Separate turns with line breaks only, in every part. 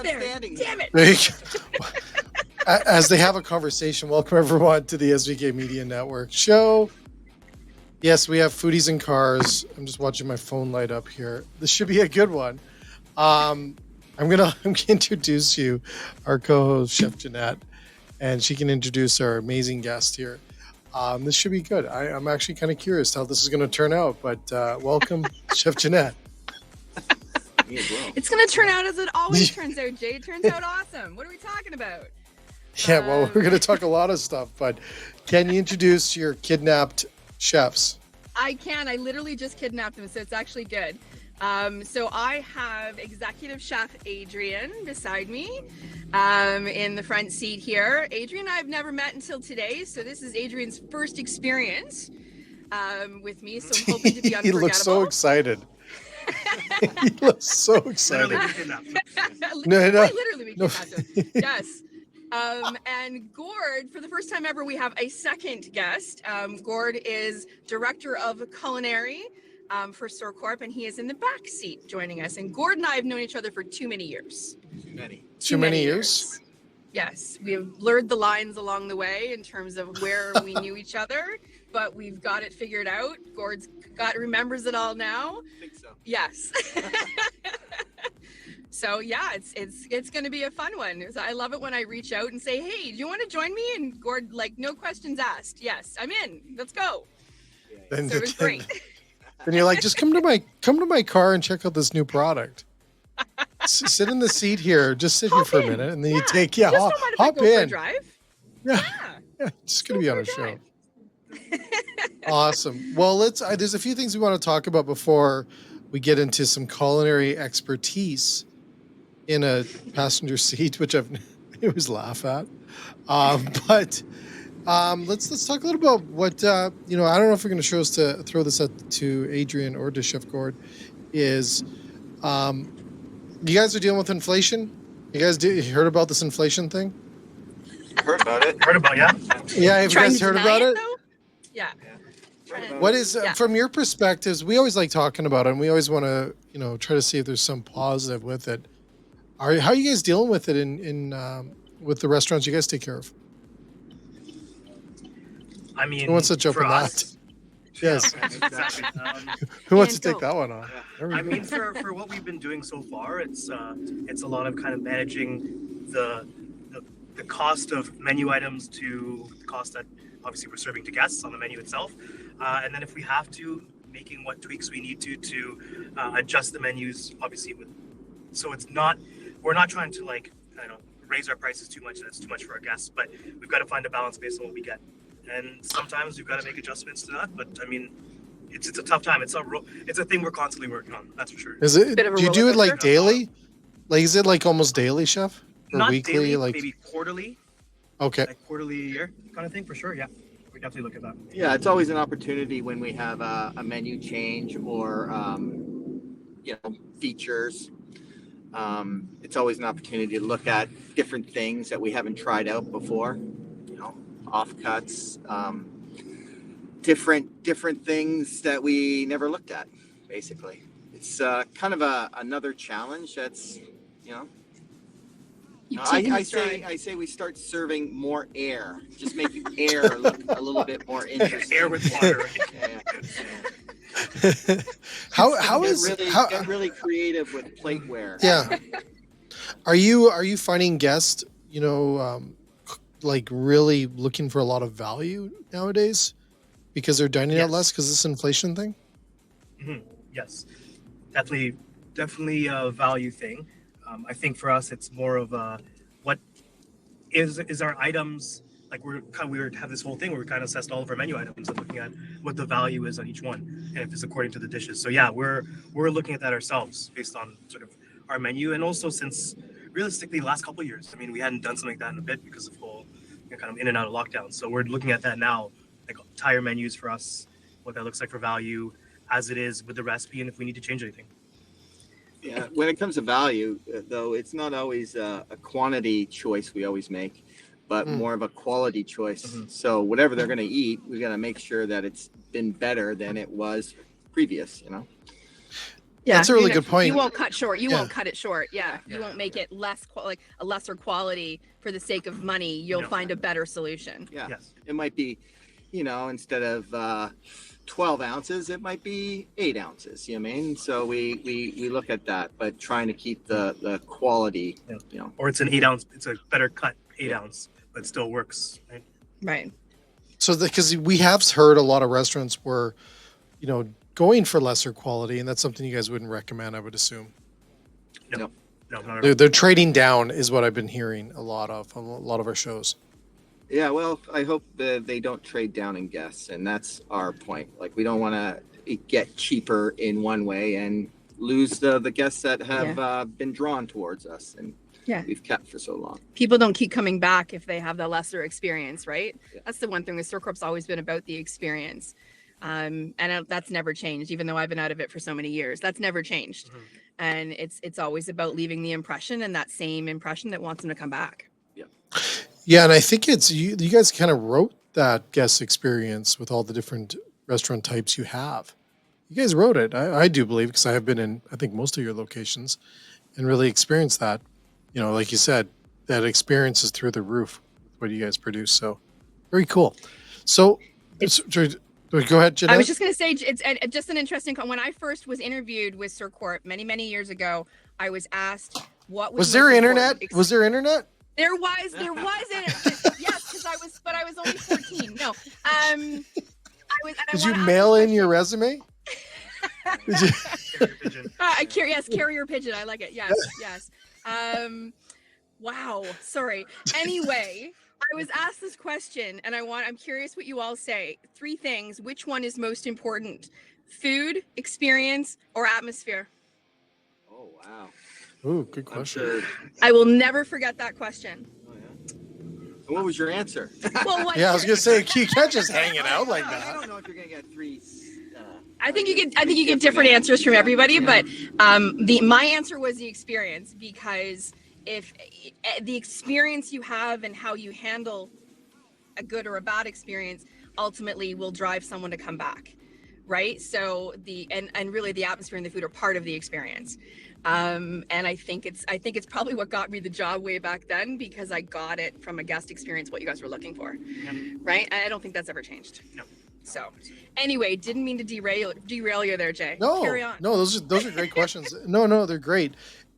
up there.
standing.
Damn it.
As they have a conversation, welcome everyone to the SVK Media Network show. Yes, we have Foodies in Cars. I'm just watching my phone light up here. This should be a good one. I'm gonna introduce you, our co-host Chef Jeannette, and she can introduce our amazing guest here. This should be good. I'm actually kind of curious how this is going to turn out, but welcome, Chef Jeannette.
Me as well.
It's going to turn out as it always turns out, Jay. It turns out awesome. What are we talking about?
Yeah, well, we're going to talk a lot of stuff, but can you introduce your kidnapped chefs?
I can. I literally just kidnapped them, so it's actually good. So I have executive chef Adrian beside me in the front seat here. Adrian and I have never met until today, so this is Adrian's first experience with me, so I'm hoping to be unforgettable.
He looks so excited. He looks so excited.
No. Quite literally, we kidnapped him. Yes. And Gord, for the first time ever, we have a second guest. Gord is director of culinary for SIRCorp, and he is in the back seat joining us. And Gord and I have known each other for too many years.
Too many years?
Yes, we have blurred the lines along the way in terms of where we knew each other, but we've got it figured out. Gord's remembers it all now.
I think so.
Yes. So yeah, it's going to be a fun one. I love it when I reach out and say, "Hey, do you want to join me?" And Gord, like, no questions asked. Yes, I'm in. Let's go.
Then,
So it was great.
Then you're like, just come to my car and check out this new product. Sit in the seat here. Just sit here for a minute, and then you take
Just don't mind if I
hop
go for a
in.
drive.
Yeah,
Yeah.
just gonna be on a show.
drive.
Awesome. Well, there's a few things we want to talk about before we get into some culinary expertise in a passenger seat, which I always laugh at. But let's talk a little about what I don't know if we're going to throw this out to Adrian or to Chef Gord. Is you guys are dealing with inflation? You guys heard about this inflation thing?
Heard about it.
Yeah, have you
Trying
guys
to
heard
deny
about it?
though? Yeah.
What is
Yeah.
from your perspectives? We always like talking about it, and we always want to try to see if there's some positive with it. How are you guys dealing with it in with the restaurants you guys take care of?
I mean,
Who wants to jump
for
on that?
us,
Yes.
exactly.
Who wants to
And
take
go.
that one on? There we
I
go.
mean, for what we've been doing so far, it's a lot of kind of managing the cost of menu items to the cost that obviously we're serving to guests on the menu itself, and then if we have to, making what tweaks we need to adjust the menus, obviously so we're not trying to raise our prices too much and it's too much for our guests, but we've got to find a balance based on what we get. And sometimes we've got to make adjustments to that, but I mean, it's a tough time. It's a thing we're constantly working on. That's for sure.
Is it?
Bit of a
Do you do
roller
it like
coaster?
daily? Like, is it like almost daily, Chef? Or
Not
weekly?
daily,
like
maybe quarterly,
okay.
like quarterly a year kind of thing for sure. Yeah, we definitely look at that.
Yeah, it's always an opportunity when we have a menu change or features. It's always an opportunity to look at different things that we haven't tried out before. Offcuts, different things that we never looked at. Basically, it's kind of another challenge. That's
You've taken
I
the stride.
say we start serving more air. Just make air look a little bit more interesting.
Air with water.
Yeah.
How
Get really creative with plateware.
Yeah. Are you finding guests, like really looking for a lot of value nowadays because they're dining out
Yes.
less because this inflation thing?
Yes, definitely a value thing. I think for us, it's more of what is our items, like we have this whole thing where we kind of assessed all of our menu items and looking at what the value is on each one and if it's according to the dishes. So yeah, we're looking at that ourselves based on sort of our menu, and also since realistically the last couple of years, I mean, we hadn't done something like that in a bit because of whole kind of in and out of lockdown. So we're looking at that now, like entire menus for us, what that looks like for value as it is with the recipe, and if we need to change anything.
Yeah, when it comes to value, though, it's not always a quantity choice we always make, but more of a quality choice.
Mhm.
So whatever they're going to eat, we got to make sure that it's been better than it was previous.
Yeah,
That's a really
you're
good point.
You won't cut short. You
Yeah.
won't cut it short. Yeah, you won't make it like a lesser quality for the sake of money. You'll find a better solution.
Yeah.
Yes.
It might be, instead of 12 ounces, it might be 8 ounces. You know what I mean? So we look at that, but trying to keep the quality.
Or it's an 8 ounce. It's a better cut 8 ounce, but still works. Right.
Right.
So because we have heard a lot of restaurants were, going for lesser quality, and that's something you guys wouldn't recommend, I would assume.
No, not at all.
They're trading down, is what I've been hearing a lot of our shows.
Yeah, well, I hope that they don't trade down in guests, and that's our point. Like, we don't want to get cheaper in one way and lose the guests that have been drawn towards us and we've kept for so long.
People don't keep coming back if they have the lesser experience, right?
Yeah.
That's the one thing. The SIRCorp's always been about the experience. And that's never changed, even though I've been out of it for so many years. That's never changed.
Mhm.
And it's always about leaving the impression, and that same impression that wants them to come back.
Yeah, and I think it's you guys kind of wrote that guest experience with all the different restaurant types you have. You guys wrote it. I do believe, because I have been in, I think, most of your locations and really experienced that. Like you said, that experience is through the roof with what you guys produce. So very cool. So go ahead, Jeannette.
I was just going to say, it's just an interesting. When I first was interviewed with SIRCorp many years ago, I was asked what
was there internet? Was there internet?
There was internet. Yes, because I was only 14. No,
Did you mail in your resume? Did you?
Carrier pigeon.
I like it. Yes. Wow. Sorry. Anyway, I was asked this question, and I'm curious what you all say. 3 things. Which one is most important? Food, experience, or atmosphere?
Oh, wow.
Ooh, good question.
I will never forget that question.
Oh, yeah. And what was your answer?
Well, what?
Yeah, I was gonna say, you can't just hang it out like
I
that.
don't know if you're gonna get 3.
I think you get different answers from everybody, but my answer was the experience, because if the experience you have and how you handle a good or a bad experience ultimately will drive someone to come back, right? So and really the atmosphere and the food are part of the experience. And I think it's probably what got me the job way back then, because I got it from a guest experience, what you guys were looking for, right? And I don't think that's ever changed.
No.
So anyway, didn't mean to derail you there, Jay.
No,
Carry on.
no, those are great questions. No, they're great.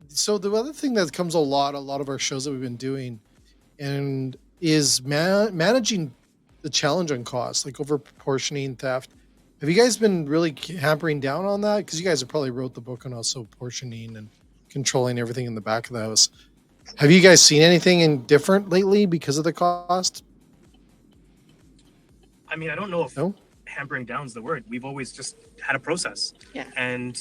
So the other thing that comes a lot of our shows that we've been doing, and is managing the challenge on costs, like over proportioning theft. Have you guys been really hampering down on that? Because you guys have probably wrote the book on also portioning and controlling everything in the back of the house. Have you guys seen anything different lately because of the cost?
I mean, I don't know if hampering down is the word. We've always just had a process.
Yeah.
And,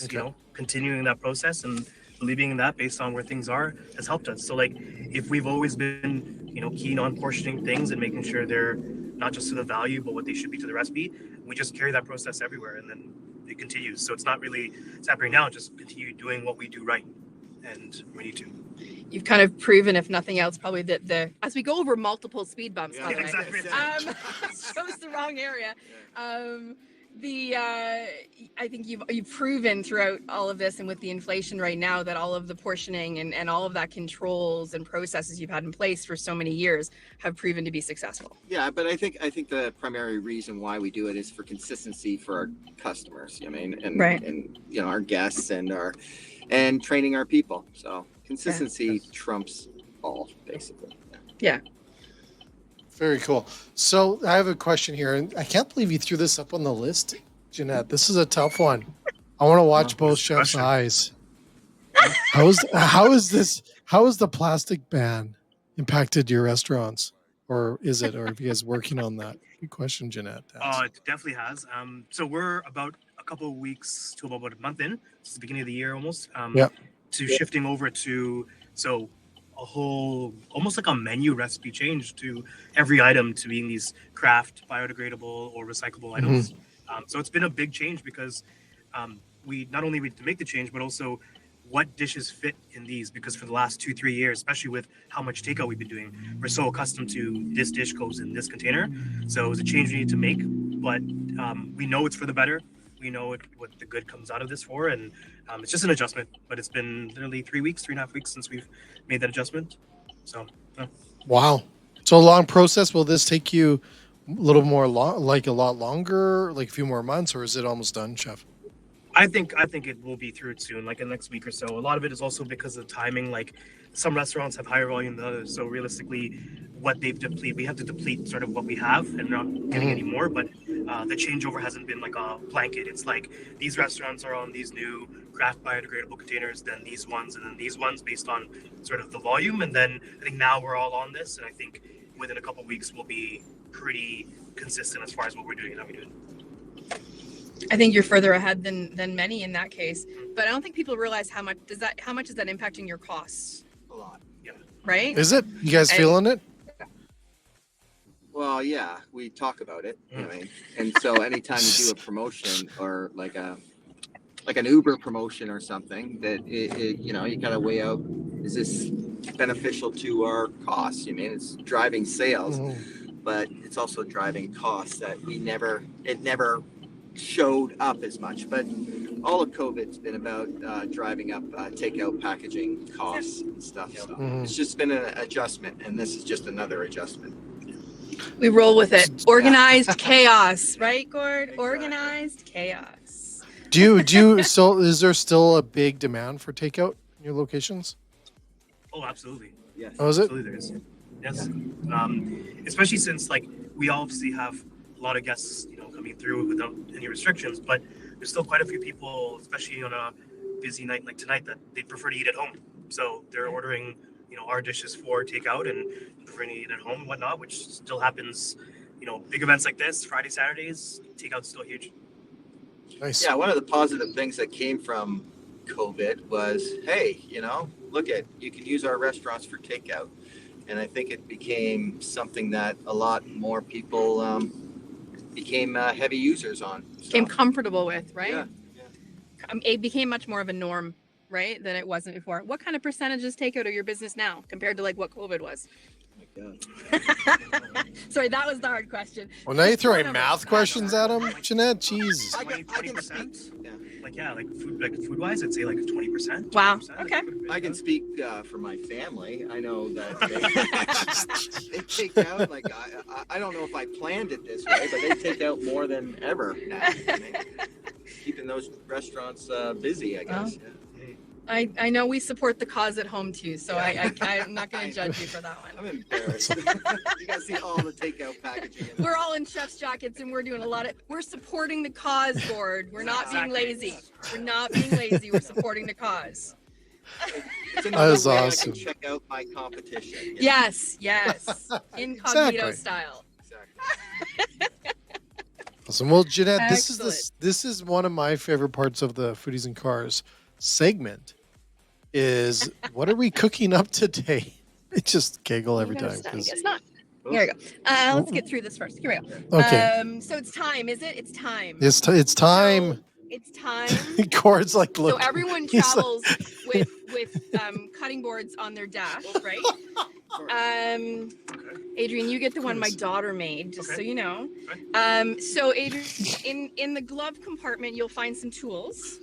continuing that process and believing in that based on where things are has helped us. So, like, if we've always been, keen on portioning things and making sure they're not just to the value, but what they should be to the recipe, we just carry that process everywhere, and then it continues. So it's not really hampering down, just continue doing what we do right. And we need to.
You've kind of proven, if nothing else, probably that as we go over multiple speed bumps, by the way,
exactly.
shows the wrong area. I think you've proven throughout all of this, and with the inflation right now, that all of the portioning and all of that controls and processes you've had in place for so many years have proven to be successful.
Yeah, but I think the primary reason why we do it is for consistency for our customers. And our guests and training our people. So consistency trumps all, basically.
Yeah.
Very cool. So I have a question here, and I can't believe you threw this up on the list, Jeannette. This is a tough one. I want to watch both chefs' eyes. How is the plastic ban impacted your restaurants, or is it, or are you guys working on that? Good question, Jeannette.
It definitely has. So we're about a couple of weeks to about a month in. It's the beginning of the year almost. To shifting over to a whole, almost like a menu recipe change to every item to being these craft, biodegradable or recyclable items. So it's been a big change, because we not only need to make the change, but also what dishes fit in these, because for the last 2-3 years, especially with how much takeout we've been doing, we're so accustomed to this dish goes in this container. So it was a change we need to make, but we know it's for the better. we know what the good comes out of this for, and it's just an adjustment. But it's been literally 3.5 weeks since we've made that adjustment. So,
Wow. So a long process. Will this take you a little more like a lot longer, like a few more months, or is it almost done, Chef?
I think it will be through it soon, like in the next week or so. A lot of it is also because of timing. Like some restaurants have higher volume than others, so realistically, what they've depleted, we have to deplete sort of what we have and not getting any more. But the changeover hasn't been like a blanket. It's like these restaurants are on these new craft biodegradable containers, then these ones, and then these ones based on sort of the volume. And then I think now we're all on this, and I think within a couple of weeks we'll be pretty consistent as far as what we're doing and how we do it.
I think you're further ahead than many in that case, but I don't think people realize how much is that impacting your costs.
A lot.
Yeah.
Right?
Is it? You guys feeling it?
Well, yeah, we talk about it, you know, and so anytime you do a promotion or like an Uber promotion or something, that it you know, you gotta weigh out, is this beneficial to our costs? You mean, it's driving sales, but it's also driving costs that it never showed up as much. But all of COVID's been about driving up takeout packaging costs and stuff. So it's just been an adjustment, and this is just another adjustment.
We roll with it. Organized chaos, right, Gord? Exactly. Organized chaos.
Do you still, is there still a big demand for takeout in your locations?
Oh, absolutely.
Yes.
Oh, is it?
Absolutely there is. Yes. Especially since like we obviously have a lot of guests, you know, coming through without any restrictions, but there's still quite a few people, especially on a busy night like tonight, that they prefer to eat at home. So they're ordering, you know, our dishes for takeout and preferring to eat at home and whatnot, which still happens, you know, big events like this, Friday, Saturdays, takeout's still huge.
Nice.
Yeah, one of the positive things that came from COVID was, hey, you know, look at, you can use our restaurants for takeout. And I think it became something that a lot more people became heavy users on. So.
Became comfortable with, right?
Yeah.
It became much more of a norm, right, than it wasn't before. What kind of percentage is takeout of your business now compared to like what COVID was?
Oh my God.
Sorry, that was the hard question.
Well, now you're throwing math questions at him, Jeanette. Jesus.
20%. Like food wise, I'd say like 20%.
Wow. Okay.
I can speak for my family. I know that they take out, like, I don't know if I planned it this way, but they take out more than ever now. I mean, keeping those restaurants busy, I guess.
Oh. I know we support the cause at home too, so I'm not going to judge you for that one.
I'm embarrassed. You guys see all the takeout packaging.
We're all in chef's jackets and we're doing we're supporting the cause, Gord. We're not being lazy. We're not being lazy. We're supporting the cause.
It's another way
awesome.
I can check out my competition. You know?
Yes. Incognito
Exactly.
style.
Exactly.
Awesome. Well, Jeanette,
Excellent.
this is one of my favorite parts of the Foodies in Cars segment. Is what are we cooking up today? I just giggle every time.
It's not. Here we go. Let's get through this first. Here we go.
Okay.
So it's time, is it? It's time.
It's time.
So it's time.
Gord's like,
So
look.
everyone travels with cutting boards on their dash, right? Adrian, you get the one my daughter made, just so you know. So Adrian, in the glove compartment, you'll find some tools.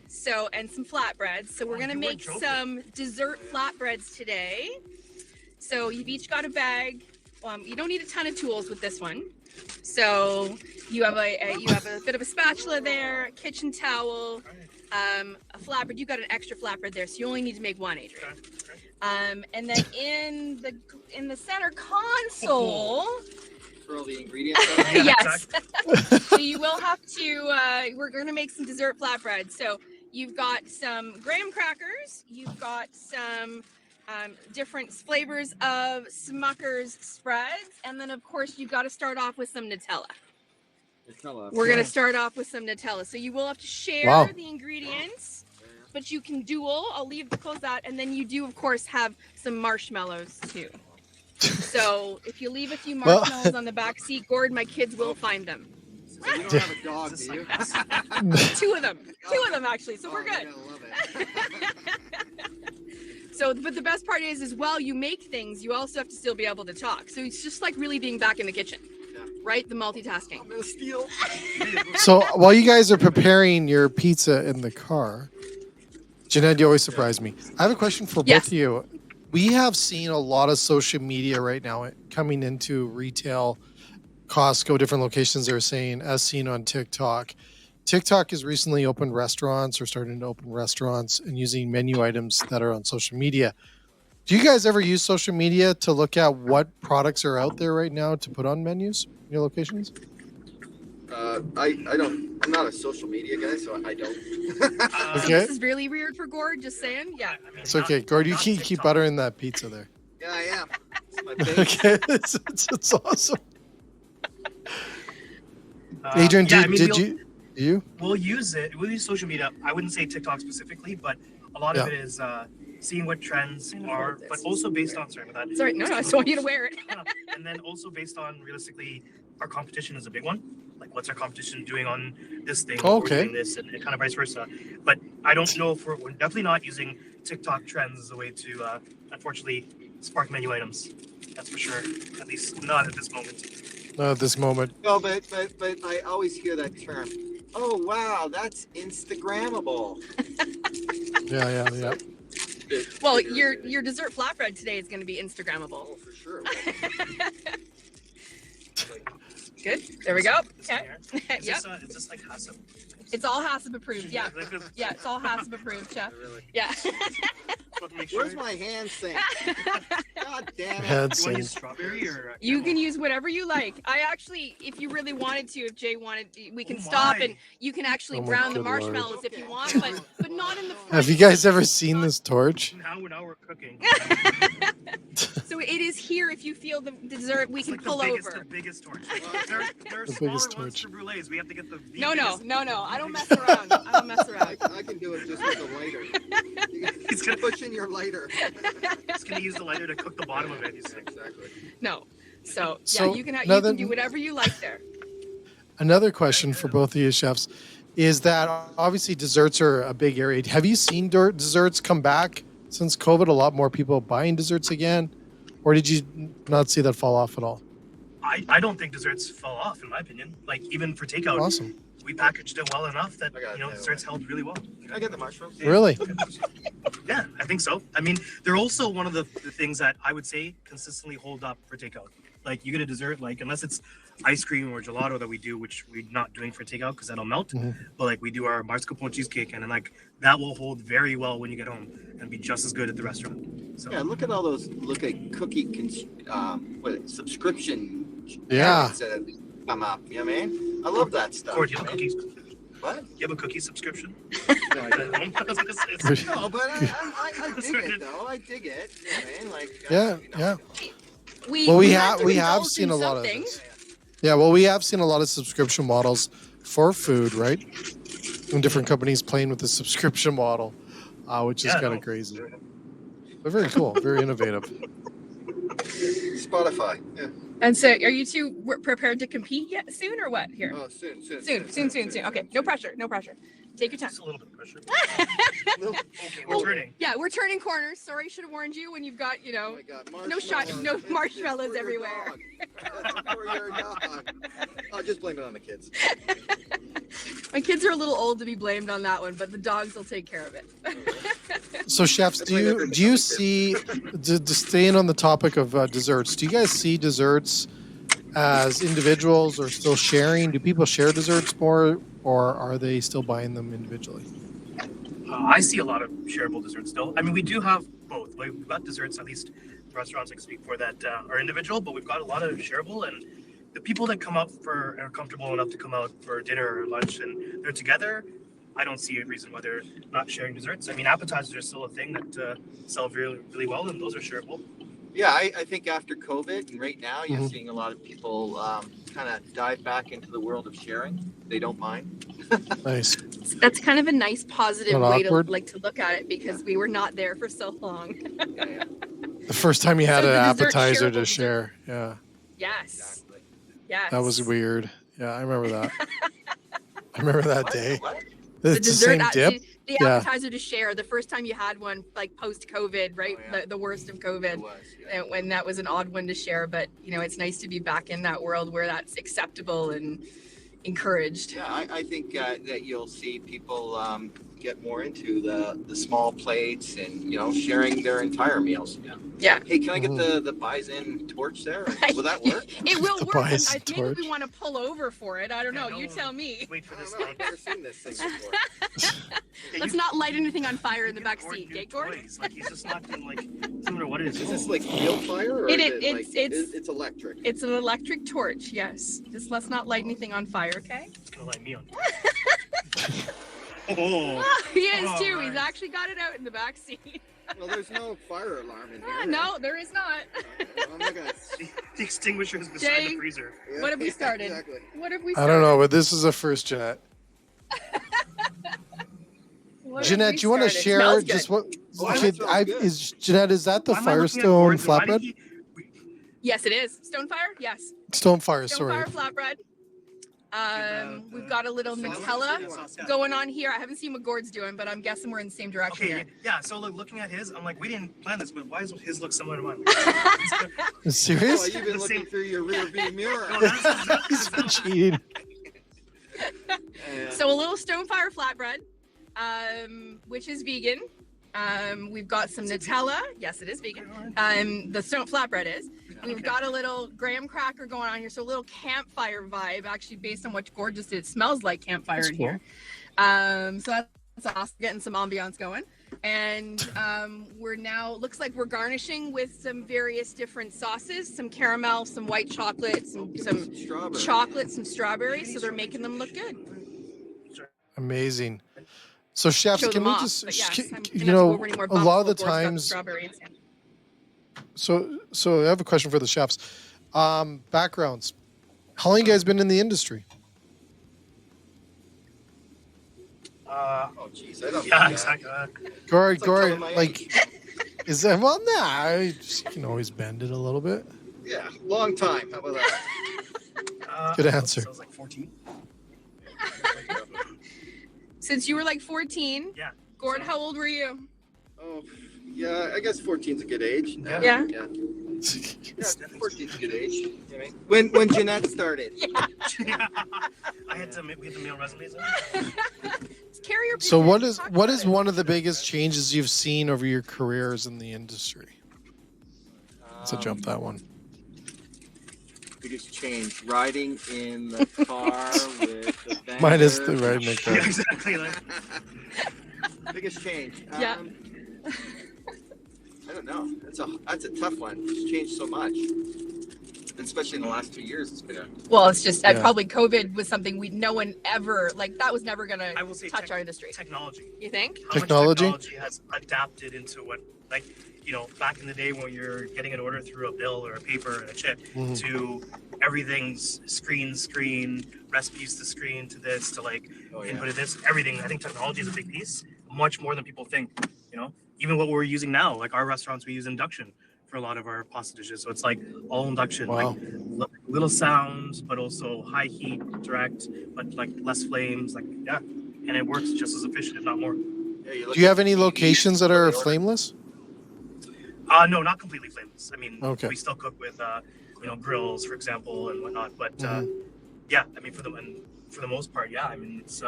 So, and some flatbreads. So we're gonna make some dessert flatbreads today. So you've each got a bag. You don't need a ton of tools with this one. So you have a bit of a spatula there, kitchen towel, a flatbread. You got an extra flatbread there, so you only need to make one, Adrian. And then in the center console.
For all the ingredients.
Yes. So you will have to. We're gonna make some dessert flatbreads. So you've got some graham crackers. You've got some different flavors of Smucker's spreads, and then of course you've got to start off with some Nutella. We're gonna start off with some Nutella. So you will have to share the ingredients, but you can dual. I'll close that, and then you do of course have some marshmallows too. So if you leave a few marshmallows on the back seat, Gord, my kids will find them.
You don't have a dog, do you?
Two of them actually. So we're good. So, but the best part is while you make things, you also have to still be able to talk. So it's just like really being back in the kitchen. right? The multitasking.
I'm gonna steal.
So while you guys are preparing your pizza in the car, Jeanette, you always surprise me. I have a question for
Yes.
both of you. We have seen a lot of social media right now coming into retail, Costco, different locations they're saying, as seen on TikTok. TikTok has recently opened restaurants or starting to open restaurants and using menu items that are on social media. Do you guys ever use social media to look at what products are out there right now to put on menus in your locations?
I don't. I'm not a social media guy, so I don't.
So
Okay.
this is really weird for Gord, just saying. Yeah.
I mean,
It's okay. Gord, you keep buttering that pizza there.
Yeah, I am. It's my baby.
Okay. It's awesome. Adrian,
yeah,
did you?
We'll use it. We'll use social media. I wouldn't say TikTok specifically, but a lot of it is seeing what trends are, but also based on, sorry about that.
Sorry, no, I just want you to wear it.
And then also based on, realistically, our competition is a big one. Like, what's our competition doing on this thing?
Oh,
We're
okay.
doing this, and kind of vice versa. But I don't know if we're definitely not using TikTok trends as a way to, unfortunately, spark menu items. That's for sure. At least not at this moment.
Not at this moment.
No, but I always hear that term. Oh wow, that's Instagrammable.
Yeah.
Well, your dessert flatbread today is going to be Instagrammable.
Oh, for sure.
Good. There we go.
This
Okay.
one here. Is
Yep.
this, is this like HACCP?
It's all HACCP approved. Yeah. Yeah, it's all HACCP approved, Chef. Yeah.
Where's my hand sink? God damn it.
Hand
You want to
sink.
use strawberry or?
You can use whatever you like. I actually, if you really wanted to, if Jay wanted, we can
Oh
stop
my.
and you can actually
Oh my
brown the
good Lord.
marshmallows if you want, but not in the front.
Have you guys ever seen this torch?
Now we're cooking.
So it is here. If you feel the dessert, we
It's
can
like
pull
the biggest,
over.
The biggest torch. There are
The
smaller
biggest
ones
torch.
for brulees. We have to get the
No.
biggest.
I don't mess around. I don't mess around.
I can do it just with a lighter.
He's gonna
Push in your lighter.
He's gonna use the lighter to cook the bottom of it. He's like,
Exactly.
No. So
So,
yeah, you can
another-
do whatever you like there.
Another question for both of you chefs is that obviously desserts are a big area. Have you seen desserts come back since COVID? A lot more people buying desserts again? Or did you not see that fall off at all?
I don't think desserts fell off, in my opinion. Like, even for takeout,
Awesome.
we packaged it well enough that
I got it.
desserts held really well.
Can I get the mushrooms?
Really?
Yeah, I think so. I mean, they're also one of the things that I would say consistently hold up for takeout. Like, you get a dessert, like, unless it's ice cream or gelato that we do, which we're not doing for takeout because that'll melt.
Mhm.
But like, we do our mascarpone cheesecake, and then like that will hold very well when you get home and be just as good at the restaurant. So
Yeah, look at all those. Look at cookie subscription.
Yeah.
ads that come up. You know what I mean? I love that stuff.
Gord, do you have a cookie?
What?
You have a cookie subscription?
No, I don't.
It's-
No, but I dig it though. I dig it. You know what I mean? Like.
Yeah,
you know,
yeah. Well, we
have to
have
indulge
seen
in
a lot of
something.
this. Yeah, well, we have seen a lot of subscription models for food, right? And different companies playing with the subscription model, which is
Yeah,
kind of
no.
crazy. But very cool, very innovative.
Spotify. Yeah.
And so, are you two prepared to compete yet soon or what? Here,
Oh, soon.
soon. Okay, no pressure. Take your time.
Just a little bit of pressure.
No.
Okay, we're turning.
Yeah, we're turning corners. Sorry, should have warned you when you've got,
Oh my God,
no shot, no
marshmallows.
marshmallows
It's for your
everywhere.
dog. It's for your dog. I'll just blame it on the kids.
My kids are a little old to be blamed on that one, but the dogs will take care of it.
So, chefs, do you see, staying on the topic of desserts, do you guys see desserts as individuals or still sharing? Do people share desserts more, or are they still buying them individually?
I see a lot of shareable desserts still. I mean, we do have both. Like, we've got desserts, at least the restaurants I can speak for, that are individual, but we've got a lot of shareable. And the people that come out are comfortable enough to come out for dinner or lunch and they're together, I don't see a reason why they're not sharing desserts. I mean, appetizers are still a thing that sell really, really well, and those are shareable.
Yeah, I think after COVID and right now, you're
Mhm.
seeing a lot of people kind of dive back into the world of sharing. They don't mind.
Nice.
That's kind of a nice, positive
Not
way
awkward?
to look at it because we were not there for so long.
Yeah, yeah.
The first time you had
So
an
the dessert
appetizer to
shareable
share. Yeah,
Yes,
Exactly.
yes.
that was weird. Yeah, I remember that. I remember that day.
What?
It's the same dip.
The
Yeah.
appetizer to share. The first time you had one, like post-COVID, right?
Oh, yeah.
The worst of COVID.
It was, yeah.
When that was an odd one to share, but it's nice to be back in that world where that's acceptable and encouraged.
Yeah, I think that you'll see people get more into the small plates and sharing their entire meals.
Yeah.
Hey, can I get the Bison torch there? Will that work?
It will
The
work. And
Bison
maybe
torch.
we want to pull over for it. I don't know.
Yeah,
You
no,
tell me.
Wait for
I
this.
don't know. I've never seen this thing before.
Let's not light anything on fire in the back
Gord
seat,
new
okay, Gord?
toys. Like he's just not doing like similar. What is
Is this like real fire or
It-
is it
it's-
like
it's-
it's electric?
It's an electric torch, yes. Just let's not light anything on fire, okay?
It's gonna light me on. Oh,
He is
Oh,
too. He's
nice.
actually got it out in the back seat.
Well, there's no fire alarm in here.
No, there is not.
I'm not gonna.
the extinguisher is beside
Jay,
the freezer.
Yeah,
What have we started?
Exactly.
What have we
I
started?
don't know, but this is a first, Jeanette.
What have
Jeanette,
we
do you want to
started?
share
Smells
just
good.
what?
Oh, that
Okay,
smells good.
is Jeanette? Is that the
Why am I looking at
Firestone
Gord's? Why did
flatbread?
he-
Yes, it is. Stonefire? Yes.
Stonefire, sorry.
Stonefire flatbread. We've got a little
sauce?
Nutella
Yeah,
sauce, yeah.
going on here. I haven't seen what Gord's doing, but I'm guessing we're in the same direction
Okay,
here.
yeah. So looking at his, I'm like, we didn't plan this, but why does his look similar to mine?
Oh,
Serious?
you've been
The
looking
same-
through your rear view mirror.
No, that's
He's been cheating.
Yeah.
So a little Stonefire flatbread, which is vegan. We've got some Nutella. Yes, it is vegan. The stone flatbread is. We've got a little graham cracker going on here, so a little campfire vibe, actually based on what Gord just did. It smells like campfire
That's
in here. So that's awesome, getting some ambiance going. And we're now, looks like we're garnishing with some various different sauces, some caramel, some white chocolate, some
Strawberry.
chocolate, some strawberries. So they're making them look good.
Amazing. So chefs,
Show
can
them
we
off,
just,
but yes, I'm gonna
you
have to go
know,
over any more
a
bumps
lot of
while
the
Gord's got
times.
strawberries.
So I have a question for the chefs. Backgrounds. How long you guys been in the industry?
Oh, jeez, I don't.
yeah,
know.
exactly.
Gord,
It's like telling my
like,
age.
is that well? Nah, you can always bend it a little bit.
Yeah, long time. How about that?
Good answer.
So I was like 14.
Since you were like 14,
Yeah.
Gord, how old were you?
Oh, yeah, I guess 14's a good age.
Yeah.
Yeah.
Yeah, 14's a good age. You know what I mean? When Jeanette started.
I had to we had to mail resumes.
Carrier.
So
pigeon,
what is
talk
what
about
is
it.
one of the biggest changes you've seen over your careers in the industry? So jump that one.
Biggest change, riding in the car with the vendor.
Mine is the riding in the car.
Yeah, exactly. Like,
Biggest change.
Yeah.
I don't know. That's a tough one. It's changed so much, especially in the last 2 years. It's been a
Well, it's just
Yeah.
probably COVID was something no one ever that was never gonna
I will say
touch our industry.
technology.
You think?
How
Technology?
much technology has adapted into what, like, back in the day when you're getting an order through a bill or a paper and a chip
Mhm.
to everything's screen, recipes to screen to this to like input of this, everything. I think technology is a big piece, much more than people think. Even what we're using now, like our restaurants, we use induction for a lot of our pasta dishes. So it's like all induction,
Wow.
like little sounds, but also high heat, direct, but like less flames, like yeah, and it works just as efficient, if not more.
Yeah,
Do you have any locations that are flameless?
No, not completely flameless. I mean,
Okay.
we still cook with grills, for example, and whatnot. But
Mhm.
yeah, I mean, for the most part, yeah. I mean, it's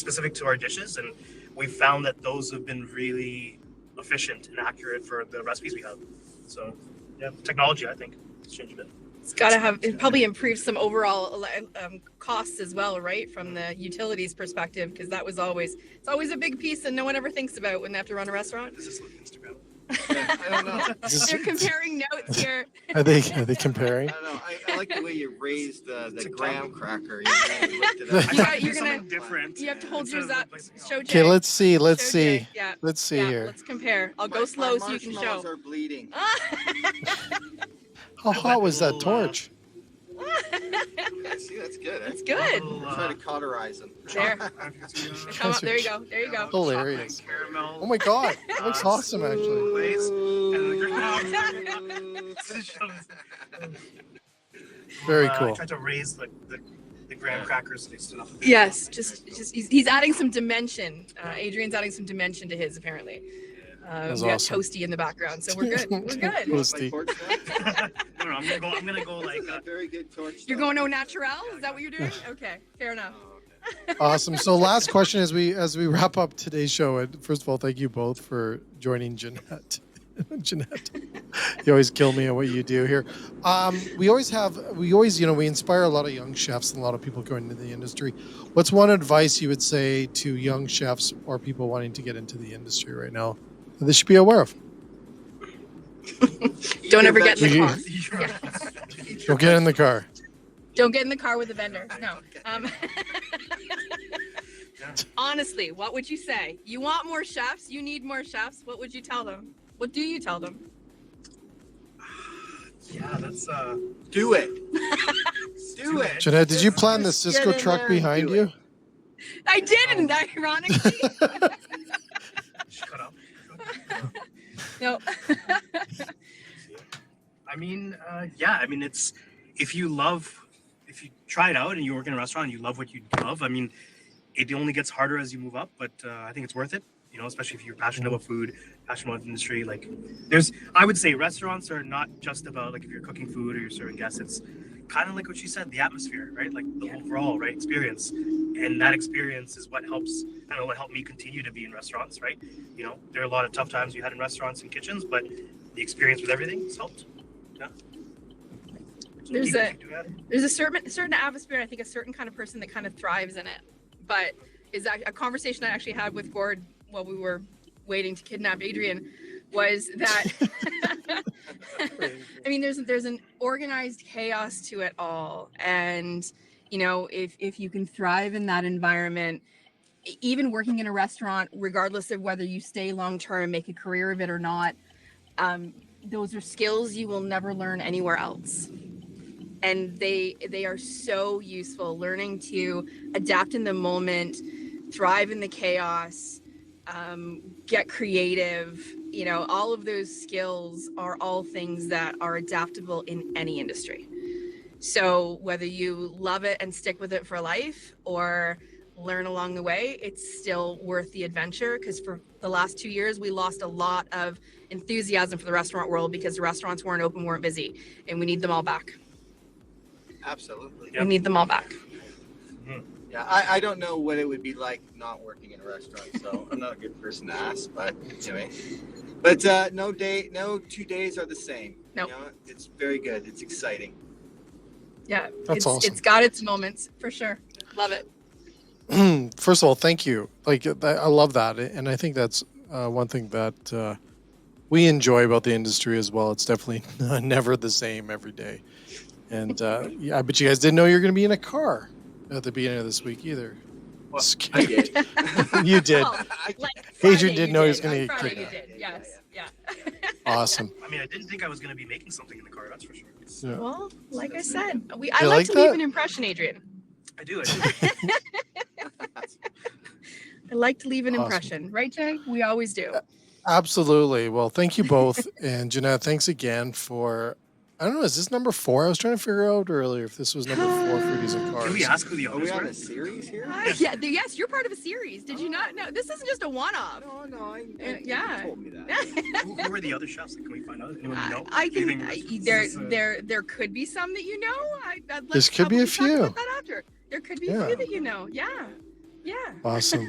specific to our dishes, and we found that those have been really efficient and accurate for the recipes we have. So yeah, technology, I think, has changed a bit.
It's got to have it probably improves some overall costs as well, right? From the utilities perspective, because it's always a big piece and no one ever thinks about when they have to run a restaurant.
Is this like Instagram?
Yeah, I don't know.
They're comparing notes here.
Are they comparing?
I don't know. I like the way you raised the
TikTok.
graham cracker. You really lifted it
You
up.
got-
Do
you're gonna-
something different.
You have to hold
Instead
yours
of,
up.
like,
Show
Okay,
Jay.
let's see. Let's
Show
see.
Jay. Yeah.
Let's see
Yeah,
here.
let's compare. I'll go
My
slow so you can
marshmallows
show.
are bleeding.
How hot was that torch?
See, that's good.
That's
Eh?
good.
Try to cauterize them.
There. Come up. There you go. There you go.
Hilarious.
Caramel.
Oh my god, that looks awesome actually.
Glaze.
Very
I
cool.
tried to raise the graham crackers tastes enough.
Yes, just he's adding some dimension. Adrian's adding some dimension to his apparently.
That's
We got
awesome.
Toasty in the background, so we're good. We're good.
Toasty.
No, I'm gonna go like.
Very good torch.
You're going au naturel? Is that what you're doing? Okay, fair enough.
Awesome. So last question as we wrap up today's show. And first of all, thank you both for joining Jeannette. Jeannette, you always kill me at what you do here. We always, we inspire a lot of young chefs and a lot of people going into the industry. What's one advice you would say to young chefs or people wanting to get into the industry right now that they should be aware of?
Don't ever get in the car.
Don't get in the car.
Don't get in the car with the vendor. No. Honestly, what would you say? You want more chefs? You need more chefs? What would you tell them? What do you tell them?
Yeah, that's
Do it. Do it.
Jeannette, did you plan the Cisco truck behind you?
I didn't, ironically.
Shut up.
No.
I mean, it's if you try it out and you work in a restaurant and you love what you love, I mean, it only gets harder as you move up, but I think it's worth it, especially if you're passionate about food, passionate about the industry. Like I would say restaurants are not just about like if you're cooking food or you're serving guests, it's kind of like what you said, the atmosphere, right? Like the overall, right, experience. And that experience is what helped me continue to be in restaurants, right? There are a lot of tough times you had in restaurants and kitchens, but the experience with everything has helped. Yeah.
There's a certain atmosphere, I think a certain kind of person that kind of thrives in it. But is that a conversation I actually had with Gord while we were waiting to kidnap Adrian was that I mean there's an organized chaos to it all, and if you can thrive in that environment, even working in a restaurant, regardless of whether you stay long term, make a career of it or not, those are skills you will never learn anywhere else. And they are so useful, learning to adapt in the moment, thrive in the chaos, get creative. All of those skills are all things that are adaptable in any industry. So whether you love it and stick with it for life or learn along the way, it's still worth the adventure, because for the last 2 years, we lost a lot of enthusiasm for the restaurant world because the restaurants weren't open, weren't busy, and we need them all back.
Absolutely.
We need them all back.
Yeah, I don't know what it would be like not working in a restaurant, so I'm not a good person to ask, but anyway. But no 2 days are the same.
No.
It's very good. It's exciting.
Yeah,
awesome. It's got its moments for sure. Love it.
First of all, thank you. I love that, and I think that's one thing that we enjoy about the industry as well. It's definitely never the same every day. And I bet you guys didn't know you were going to be in a car at the beginning of this week either.
Well, I did.
You did.
Well,
Adrian didn't know he was going to
get
get
you did. Yes. Yeah.
Awesome.
I mean, I didn't think I was going to be making something in the car. That's for sure.
Yeah.
Well, like I said, I
You
like
like
to leave
that?
an impression, Adrian.
I do.
I like to leave an
Awesome.
impression, right, Jay? We always do.
Absolutely. Well, thank you both. And Jeannette, thanks again for, I don't know, is this number 4? I was trying to figure out earlier if this was number 4 Foodies in Cars.
Can we ask who the
Are we
owners
on
were?
a series here?
Yes, you're part of a series. Did you not know? This isn't just a one-off.
No,
Yeah.
you told me that.
Who were the other chefs? Can we find out? Anyone you know?
I can.
Anything-
There could be some that you know.
This could be a
Let's talk
few.
about that after. There could be a few that you know. Yeah.
Awesome.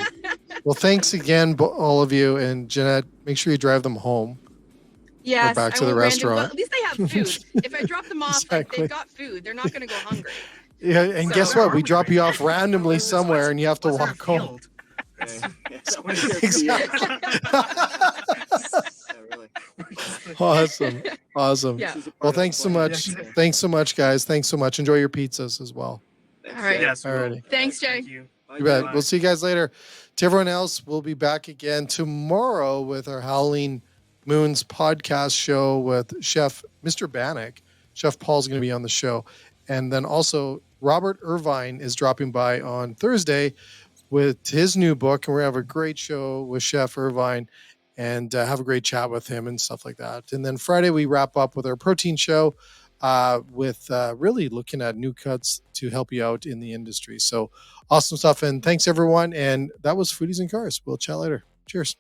Well, thanks again, all of you. And Jeannette, make sure you drive them home.
Yes.
back to
I
the
will
restaurant.
Well, at least they have food. If I drop them off,
Exactly.
they've got food. They're not going to go hungry.
Yeah, and
So-
guess what? We drop you off randomly somewhere, and you have to
What's our
walk home.
field?
Exactly.
Really.
Awesome.
Yeah.
This is a part
Well,
of the
thanks so
plan.
much. Thanks so much, guys. Thanks so much. Enjoy your pizzas as well.
Thanks,
All right.
Jay.
Yes. we will.
Alrighty.
Thanks, Jay.
Thank you.
Bye,
You bet.
Jay.
We'll see you guys later. To everyone else, we'll be back again tomorrow with our Howling Moons podcast show with Chef Mr. Bannock. Chef Paul's going to be on the show. And then also Robert Irvine is dropping by on Thursday with his new book. And we're going to have a great show with Chef Irvine and have a great chat with him and stuff like that. And then Friday, we wrap up with our protein show with really looking at new cuts to help you out in the industry. So awesome stuff. And thanks, everyone. And that was Foodies in Cars. We'll chat later. Cheers.